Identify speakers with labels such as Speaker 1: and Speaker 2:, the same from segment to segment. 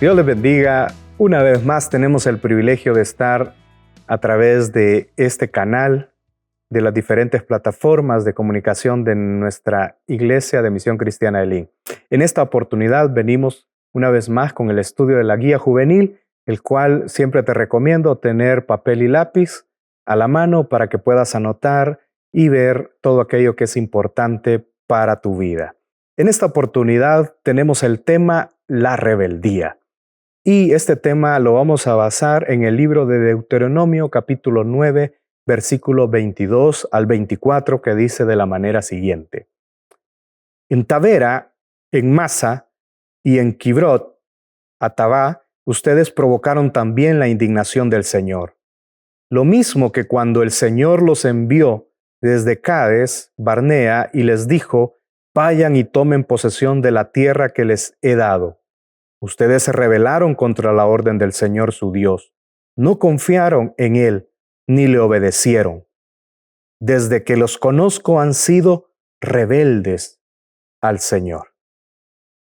Speaker 1: Dios les bendiga. Una vez más tenemos el privilegio de estar a través de este canal, de las diferentes plataformas de comunicación de nuestra Iglesia de Misión Cristiana Elim. En esta oportunidad venimos una vez más con el estudio de la guía juvenil, el cual siempre te recomiendo tener papel y lápiz a la mano para que puedas anotar y ver todo aquello que es importante para tu vida. En esta oportunidad tenemos el tema la rebeldía. Y este tema lo vamos a basar en el libro de Deuteronomio, capítulo 9, versículo 22 al 24, que dice de la manera siguiente. En Tabera, en Masa y en Kibrot, Atabá, ustedes provocaron también la indignación del Señor. Lo mismo que cuando el Señor los envió desde Cades, Barnea, y les dijo, vayan y tomen posesión de la tierra que les he dado. Ustedes se rebelaron contra la orden del Señor su Dios. No confiaron en Él, ni le obedecieron. Desde que los conozco han sido rebeldes al Señor.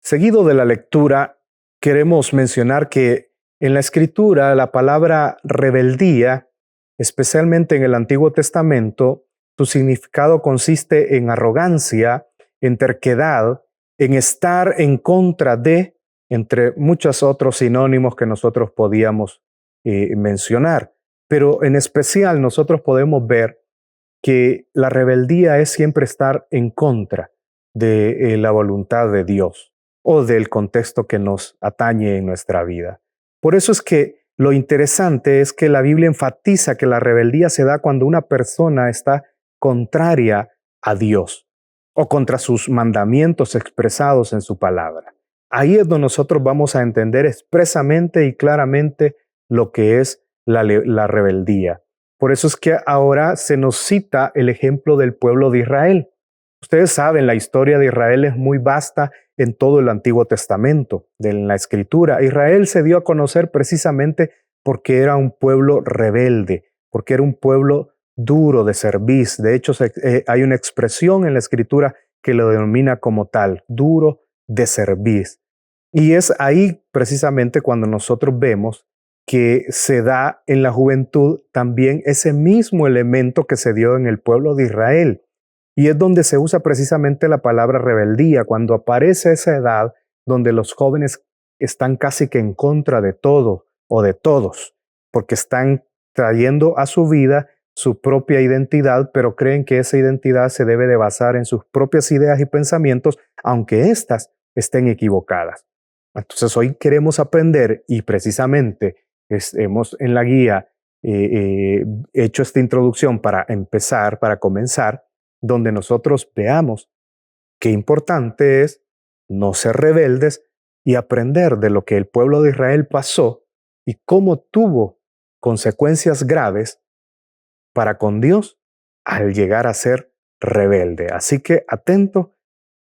Speaker 1: Seguido de la lectura, queremos mencionar que en la Escritura la palabra rebeldía, especialmente en el Antiguo Testamento, su significado consiste en arrogancia, en terquedad, en estar en contra de, entre muchos otros sinónimos que nosotros podíamos mencionar. Pero en especial nosotros podemos ver que la rebeldía es siempre estar en contra de la voluntad de Dios o del contexto que nos atañe en nuestra vida. Por eso es que lo interesante es que la Biblia enfatiza que la rebeldía se da cuando una persona está contraria a Dios o contra sus mandamientos expresados en su palabra. Ahí es donde nosotros vamos a entender expresamente y claramente lo que es la rebeldía. Por eso es que ahora se nos cita el ejemplo del pueblo de Israel. Ustedes saben, la historia de Israel es muy vasta en todo el Antiguo Testamento, en la Escritura. Israel se dio a conocer precisamente porque era un pueblo rebelde, porque era un pueblo duro de cerviz. De hecho, hay una expresión en la Escritura que lo denomina como tal, duro de cerviz. Y es ahí precisamente cuando nosotros vemos que se da en la juventud también ese mismo elemento que se dio en el pueblo de Israel. Y es donde se usa precisamente la palabra rebeldía, cuando aparece esa edad donde los jóvenes están casi que en contra de todo o de todos, porque están trayendo a su vida su propia identidad, pero creen que esa identidad se debe de basar en sus propias ideas y pensamientos, aunque éstas estén equivocadas. Entonces hoy queremos aprender y precisamente hemos en la guía hecho esta introducción para empezar, para comenzar, donde nosotros veamos qué importante es no ser rebeldes y aprender de lo que el pueblo de Israel pasó y cómo tuvo consecuencias graves para con Dios al llegar a ser rebelde. Así que atento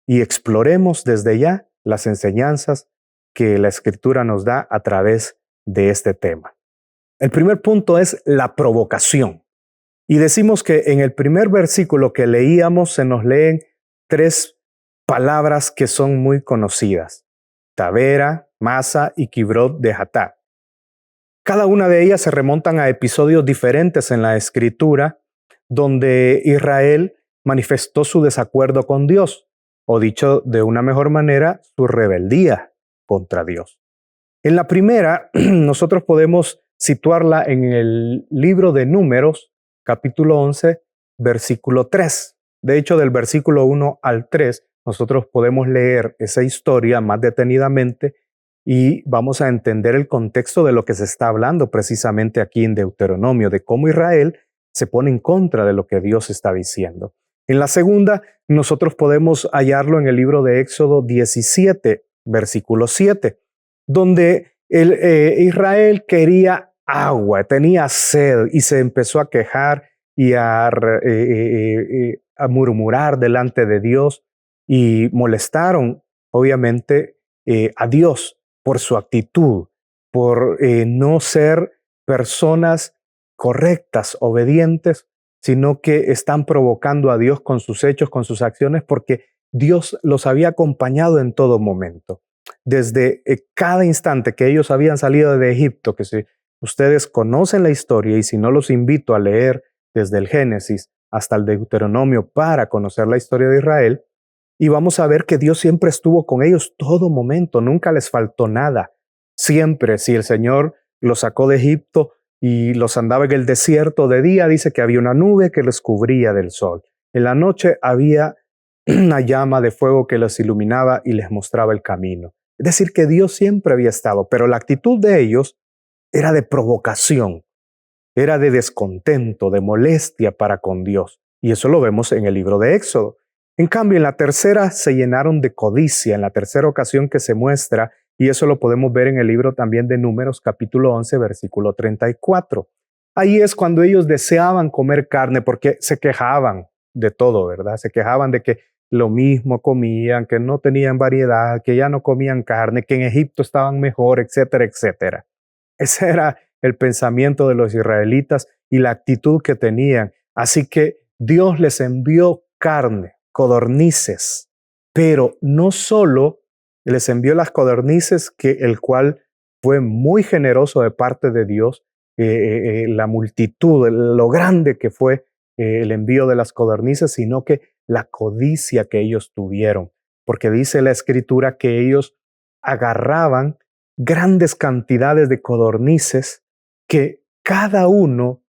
Speaker 1: y exploremos desde ya las enseñanzas que la Escritura nos da a través de este tema. El primer punto es la provocación. Y decimos que en el primer versículo que leíamos se nos leen tres palabras que son muy conocidas: Tabera, Masa y Kibrot de Hatá. Cada una de ellas se remontan a episodios diferentes en la Escritura donde Israel manifestó su desacuerdo con Dios, o dicho de una mejor manera, su rebeldía contra Dios. En la primera, nosotros podemos situarla en el libro de Números, capítulo 11, versículo 3. De hecho, del versículo 1 al 3, nosotros podemos leer esa historia más detenidamente y vamos a entender el contexto de lo que se está hablando precisamente aquí en Deuteronomio, de cómo Israel se pone en contra de lo que Dios está diciendo. En la segunda, nosotros podemos hallarlo en el libro de Éxodo 17, versículo 7, donde Israel quería agua, tenía sed y se empezó a quejar y a murmurar delante de Dios y molestaron, obviamente, a Dios por su actitud, por no ser personas correctas, obedientes, sino que están provocando a Dios con sus hechos, con sus acciones, porque Dios los había acompañado en todo momento. Desde cada instante que ellos habían salido de Egipto, que si ustedes conocen la historia y si no los invito a leer desde el Génesis hasta el Deuteronomio para conocer la historia de Israel, y vamos a ver que Dios siempre estuvo con ellos todo momento, nunca les faltó nada. Siempre, si el Señor los sacó de Egipto y los andaba en el desierto de día, dice que había una nube que les cubría del sol. En la noche había una llama de fuego que los iluminaba y les mostraba el camino. Es decir, que Dios siempre había estado, pero la actitud de ellos era de provocación, era de descontento, de molestia para con Dios. Y eso lo vemos en el libro de Éxodo. En cambio, en la tercera se llenaron de codicia, en la tercera ocasión que se muestra, y eso lo podemos ver en el libro también de Números, capítulo 11, versículo 34. Ahí es cuando ellos deseaban comer carne porque se quejaban de todo, ¿verdad? Se quejaban de que lo mismo comían, que no tenían variedad, que ya no comían carne, que en Egipto estaban mejor, etcétera, etcétera. Ese era el pensamiento de los israelitas y la actitud que tenían. Así que Dios les envió carne, codornices, pero no solo les envió las codornices, que el cual fue muy generoso de parte de Dios, la multitud, lo grande que fue el envío de las codornices, sino que la codicia que ellos tuvieron, porque dice la Escritura que ellos agarraban grandes cantidades de codornices que cada uno,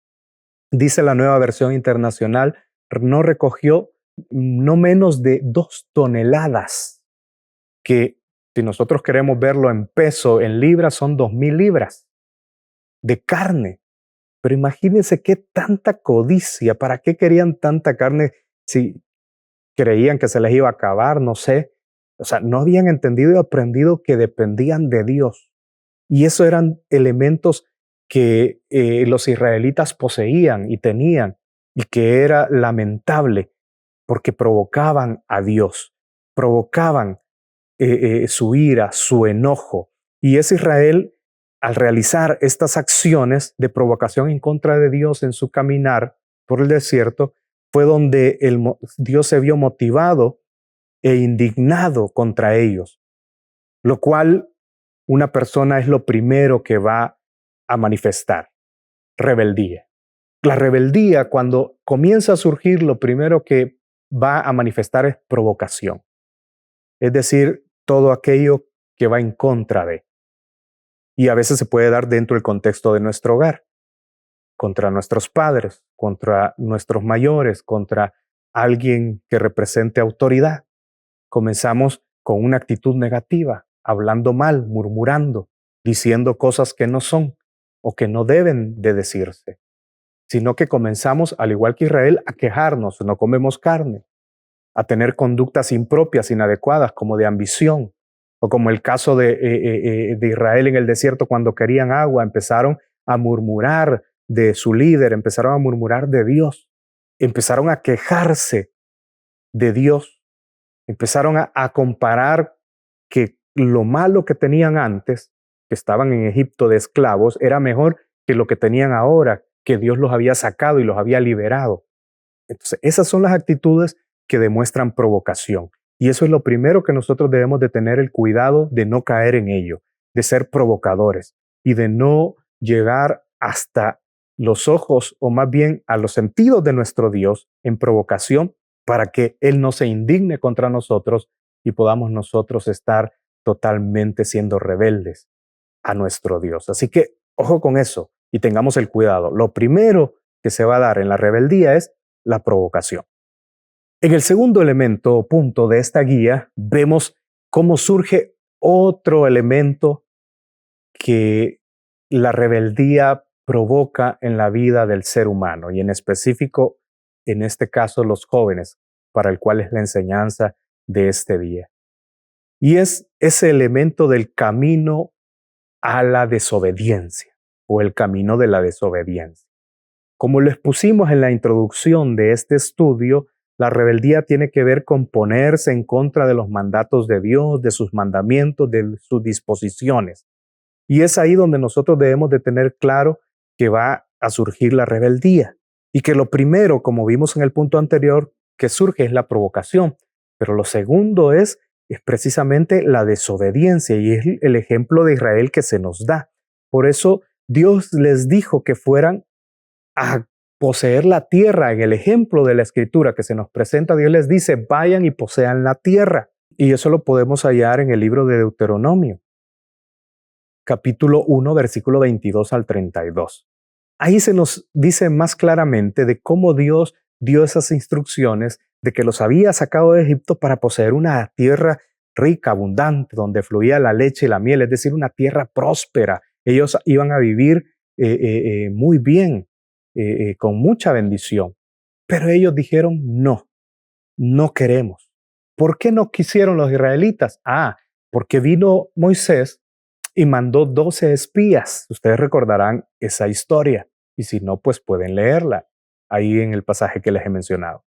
Speaker 1: dice la Nueva Versión Internacional, no recogió no menos de 2 toneladas, que si nosotros queremos verlo en peso, en libras, son 2,000 libras de carne. Pero imagínense qué tanta codicia, ¿para qué querían tanta carne si creían que se les iba a acabar? No sé. O sea, no habían entendido y aprendido que dependían de Dios. Y esos eran elementos que los israelitas poseían y tenían, y que era lamentable porque provocaban a Dios, provocaban su ira, su enojo. Y es Israel, al realizar estas acciones de provocación en contra de Dios en su caminar por el desierto, fue donde Dios se vio motivado e indignado contra ellos, lo cual una persona es lo primero que va a manifestar: rebeldía. La rebeldía, cuando comienza a surgir, lo primero que va a manifestar es provocación. Es decir, todo aquello que va en contra de. Y a veces se puede dar dentro del contexto de nuestro hogar, contra nuestros padres, contra nuestros mayores, contra alguien que represente autoridad. Comenzamos con una actitud negativa, hablando mal, murmurando, diciendo cosas que no son o que no deben de decirse, sino que comenzamos, al igual que Israel, a quejarnos: no comemos carne, a tener conductas impropias, inadecuadas, como de ambición, o como el caso de Israel en el desierto cuando querían agua, empezaron a murmurar de su líder, empezaron a murmurar de Dios, empezaron a quejarse de Dios, empezaron a comparar que lo malo que tenían antes, que estaban en Egipto de esclavos, era mejor que lo que tenían ahora, que Dios los había sacado y los había liberado. Entonces, esas son las actitudes que demuestran provocación. Y eso es lo primero que nosotros debemos de tener el cuidado de no caer en ello, de ser provocadores y de no llegar hasta los ojos, o más bien a los sentidos de nuestro Dios en provocación, para que Él no se indigne contra nosotros y podamos nosotros estar totalmente siendo rebeldes a nuestro Dios. Así que ojo con eso y tengamos el cuidado. Lo primero que se va a dar en la rebeldía es la provocación. En el segundo elemento o punto de esta guía vemos cómo surge otro elemento que la rebeldía provoca en la vida del ser humano, y en específico, en este caso, los jóvenes, para el cual es la enseñanza de este día. Y es ese elemento del camino a la desobediencia, o el camino de la desobediencia. Como lo expusimos en la introducción de este estudio, la rebeldía tiene que ver con ponerse en contra de los mandatos de Dios, de sus mandamientos, de sus disposiciones. Y es ahí donde nosotros debemos de tener claro que va a surgir la rebeldía. Y que lo primero, como vimos en el punto anterior, que surge es la provocación. Pero lo segundo es es precisamente la desobediencia y es el ejemplo de Israel que se nos da. Por eso Dios les dijo que fueran a poseer la tierra. En el ejemplo de la escritura que se nos presenta, Dios les dice, vayan y posean la tierra. Y eso lo podemos hallar en el libro de Deuteronomio, capítulo 1, versículo 22 al 32. Ahí se nos dice más claramente de cómo Dios dio esas instrucciones de que los había sacado de Egipto para poseer una tierra rica, abundante, donde fluía la leche y la miel, es decir, una tierra próspera. Ellos iban a vivir muy bien, con mucha bendición. Pero ellos dijeron, no, no queremos. ¿Por qué no quisieron los israelitas? Porque vino Moisés y mandó 12 espías. Ustedes recordarán esa historia. Y si no, pues pueden leerla ahí en el pasaje que les he mencionado.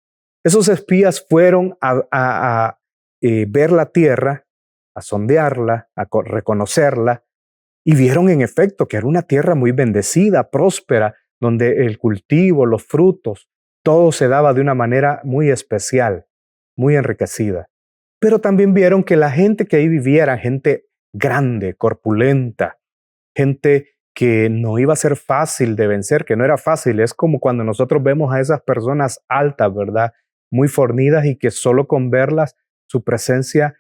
Speaker 1: Esos espías fueron a ver la tierra, a sondearla, a reconocerla, y vieron en efecto que era una tierra muy bendecida, próspera, donde el cultivo, los frutos, todo se daba de una manera muy especial, muy enriquecida. Pero también vieron que la gente que ahí vivía era gente grande, corpulenta, gente que no iba a ser fácil de vencer, que no era fácil. Es como cuando nosotros vemos a esas personas altas, ¿verdad? Muy fornidas y que solo con verlas, su presencia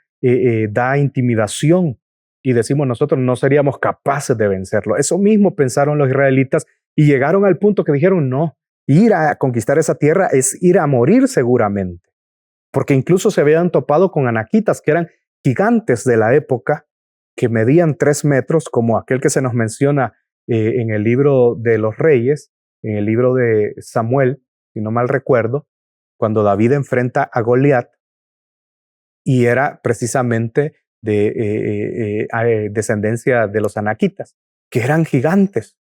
Speaker 1: da intimidación. Y decimos nosotros no seríamos capaces de vencerlo. Eso mismo pensaron los israelitas y llegaron al punto que dijeron no, ir a conquistar esa tierra es ir a morir seguramente. Porque incluso se habían topado con anaquitas, que eran gigantes de la época, que medían 3 metros, como aquel que se nos menciona en el libro de los Reyes, en el libro de Samuel, si no mal recuerdo, cuando David enfrenta a Goliat, y era precisamente de descendencia de los anaquitas, que eran gigantes,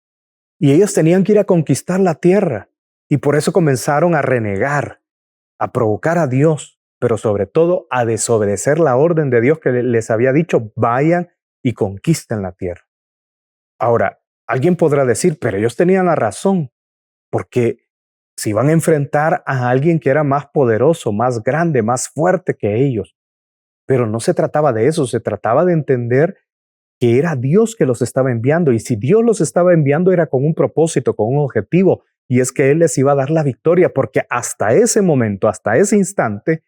Speaker 1: y ellos tenían que ir a conquistar la tierra, y por eso comenzaron a renegar, a provocar a Dios, pero sobre todo a desobedecer la orden de Dios que les había dicho, vayan y conquisten la tierra. Ahora, alguien podrá decir, pero ellos tenían la razón, porque se iban a enfrentar a alguien que era más poderoso, más grande, más fuerte que ellos. Pero no se trataba de eso, se trataba de entender que era Dios que los estaba enviando. Y si Dios los estaba enviando era con un propósito, con un objetivo, y es que Él les iba a dar la victoria, porque hasta ese momento, hasta ese instante,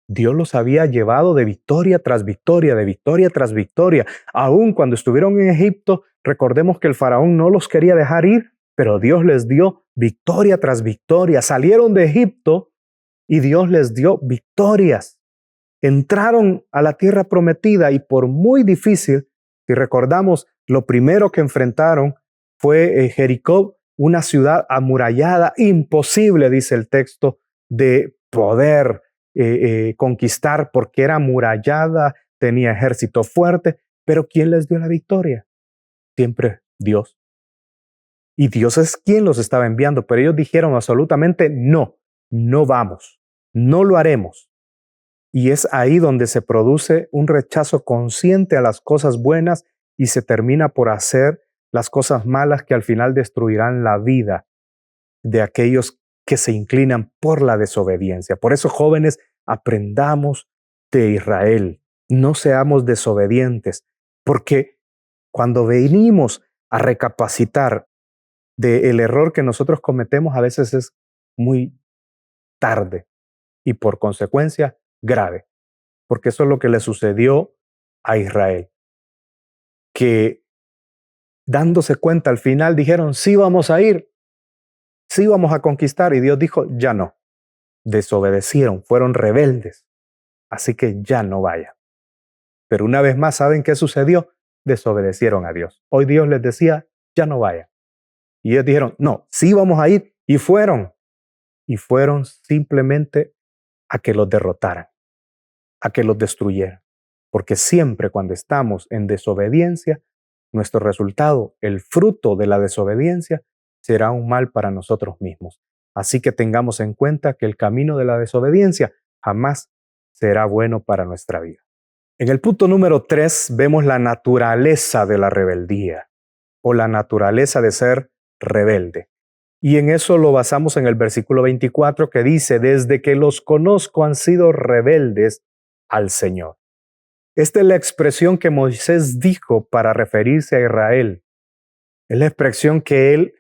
Speaker 1: Dios los había llevado de victoria tras victoria, de victoria tras victoria. Aún cuando estuvieron en Egipto, recordemos que el faraón no los quería dejar ir, pero Dios les dio victoria tras victoria. Salieron de Egipto y Dios les dio victorias. Entraron a la tierra prometida y por muy difícil, si recordamos, lo primero que enfrentaron fue Jericó, una ciudad amurallada, imposible, dice el texto, de poder conquistar porque era amurallada, tenía ejército fuerte, pero ¿quién les dio la victoria? Siempre Dios. Y Dios es quien los estaba enviando, pero ellos dijeron absolutamente no, no vamos, no lo haremos. Y es ahí donde se produce un rechazo consciente a las cosas buenas y se termina por hacer las cosas malas que al final destruirán la vida de aquellos que se inclinan por la desobediencia. Por eso, jóvenes, aprendamos de Israel. No seamos desobedientes, porque cuando venimos a recapacitar del error que nosotros cometemos, a veces es muy tarde y por consecuencia grave, porque eso es lo que le sucedió a Israel, que dándose cuenta al final dijeron, sí vamos a ir, sí vamos a conquistar, y Dios dijo, ya no. Desobedecieron, fueron rebeldes, así que ya no vayan. Pero una vez más, ¿saben qué sucedió? Desobedecieron a Dios. Hoy Dios les decía, ya no vayan. Y ellos dijeron, no, sí vamos a ir, y fueron. Y fueron simplemente a que los derrotaran, a que los destruyeran. Porque siempre cuando estamos en desobediencia, nuestro resultado, el fruto de la desobediencia, será un mal para nosotros mismos. Así que tengamos en cuenta que el camino de la desobediencia jamás será bueno para nuestra vida. En el punto número 3 vemos la naturaleza de la rebeldía o la naturaleza de ser rebelde. Y en eso lo basamos en el versículo 24 que dice, desde que los conozco han sido rebeldes al Señor. Esta es la expresión que Moisés dijo para referirse a Israel. Es la expresión que él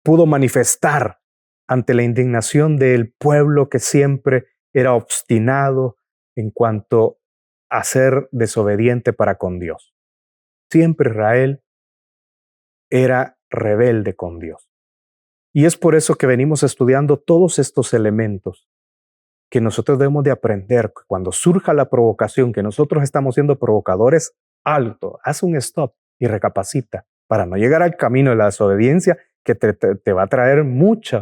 Speaker 1: pudo manifestar ante la indignación del pueblo que siempre era obstinado en cuanto a ser desobediente para con Dios. Siempre Israel era rebelde con Dios. Y es por eso que venimos estudiando todos estos elementos que nosotros debemos de aprender. Cuando surja la provocación, que nosotros estamos siendo provocadores, alto, haz un stop y recapacita para no llegar al camino de la desobediencia que te va a traer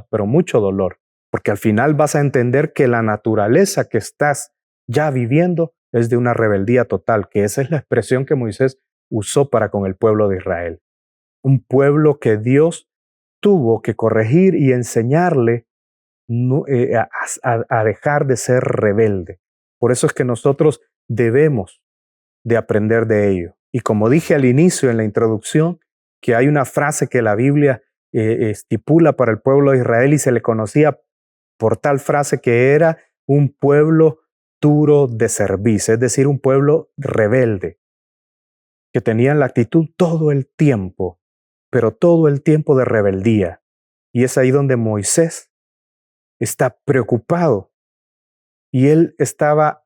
Speaker 1: pero mucho dolor. Porque al final vas a entender que la naturaleza que estás ya viviendo es de una rebeldía total, que esa es la expresión que Moisés usó para con el pueblo de Israel. Un pueblo que Dios tuvo que corregir y enseñarle a dejar de ser rebelde. Por eso es que nosotros debemos de aprender de ello. Y como dije al inicio en la introducción, que hay una frase que la Biblia estipula para el pueblo de Israel y se le conocía por tal frase que era un pueblo duro de cerviz, es decir, un pueblo rebelde, que tenían la actitud todo el tiempo, pero todo el tiempo de rebeldía. Y es ahí donde Moisés está preocupado. Y él estaba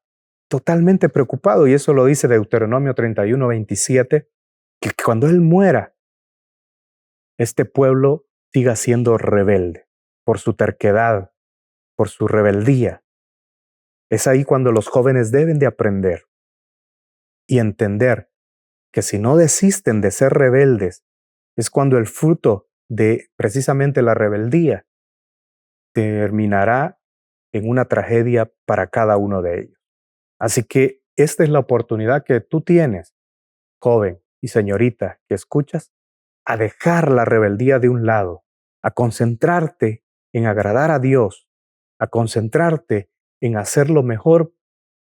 Speaker 1: totalmente preocupado, y eso lo dice Deuteronomio 31:27, que cuando él muera, este pueblo siga siendo rebelde por su terquedad, por su rebeldía. Es ahí cuando los jóvenes deben de aprender y entender que si no desisten de ser rebeldes, es cuando el fruto de precisamente la rebeldía terminará en una tragedia para cada uno de ellos. Así que esta es la oportunidad que tú tienes, joven y señorita que escuchas, a dejar la rebeldía de un lado, a concentrarte en agradar a Dios, a concentrarte en hacer lo mejor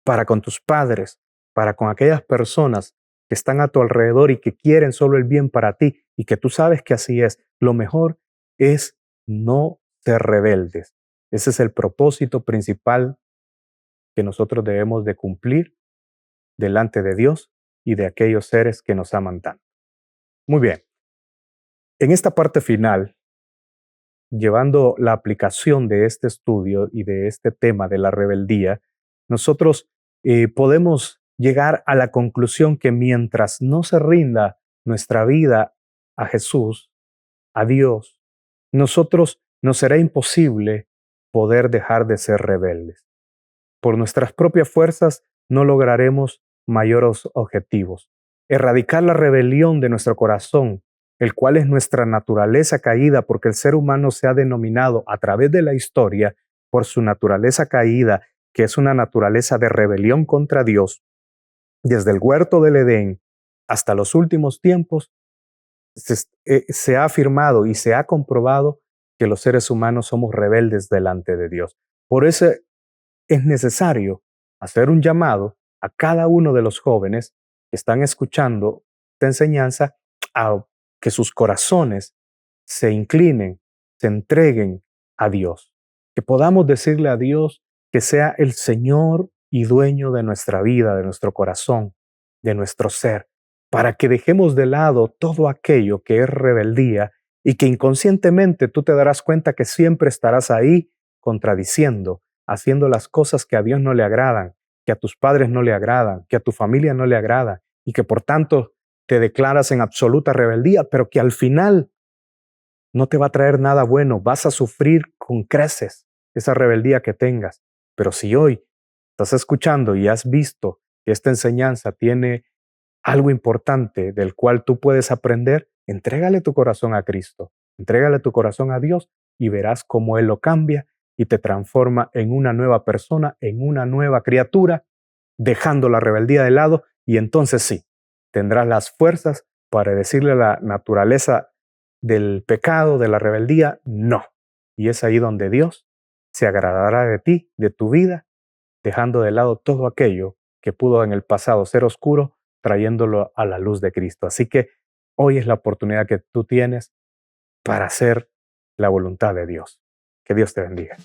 Speaker 1: para con tus padres, para con aquellas personas que están a tu alrededor y que quieren solo el bien para ti y que tú sabes que así es. Lo mejor es no ser rebeldes. Ese es el propósito principal que nosotros debemos de cumplir delante de Dios y de aquellos seres que nos aman tanto. Muy bien. En esta parte final, llevando la aplicación de este estudio y de este tema de la rebeldía, nosotros podemos llegar a la conclusión que mientras no se rinda nuestra vida a Jesús, a Dios, nosotros nos será imposible poder dejar de ser rebeldes. Por nuestras propias fuerzas no lograremos mayores objetivos. Erradicar la rebelión de nuestro corazón, el cual es nuestra naturaleza caída, porque el ser humano se ha denominado a través de la historia por su naturaleza caída, que es una naturaleza de rebelión contra Dios. Desde el huerto del Edén hasta los últimos tiempos, se ha afirmado y se ha comprobado que los seres humanos somos rebeldes delante de Dios. Por eso es necesario hacer un llamado a cada uno de los jóvenes que están escuchando esta enseñanza a que sus corazones se inclinen, se entreguen a Dios, que podamos decirle a Dios que sea el Señor y dueño de nuestra vida, de nuestro corazón, de nuestro ser, para que dejemos de lado todo aquello que es rebeldía y que inconscientemente tú te darás cuenta que siempre estarás ahí contradiciendo, haciendo las cosas que a Dios no le agradan, que a tus padres no le agradan, que a tu familia no le agrada, y que por tanto te declaras en absoluta rebeldía, pero que al final no te va a traer nada bueno, vas a sufrir con creces esa rebeldía que tengas. Pero si hoy estás escuchando y has visto que esta enseñanza tiene algo importante del cual tú puedes aprender, entrégale tu corazón a Cristo, entrégale tu corazón a Dios y verás cómo Él lo cambia y te transforma en una nueva persona, en una nueva criatura, dejando la rebeldía de lado, y entonces sí, tendrás las fuerzas para decirle a la naturaleza del pecado, de la rebeldía, no. Y es ahí donde Dios se agradará de ti, de tu vida, dejando de lado todo aquello que pudo en el pasado ser oscuro, trayéndolo a la luz de Cristo. Así que hoy es la oportunidad que tú tienes para hacer la voluntad de Dios. Que Dios te bendiga.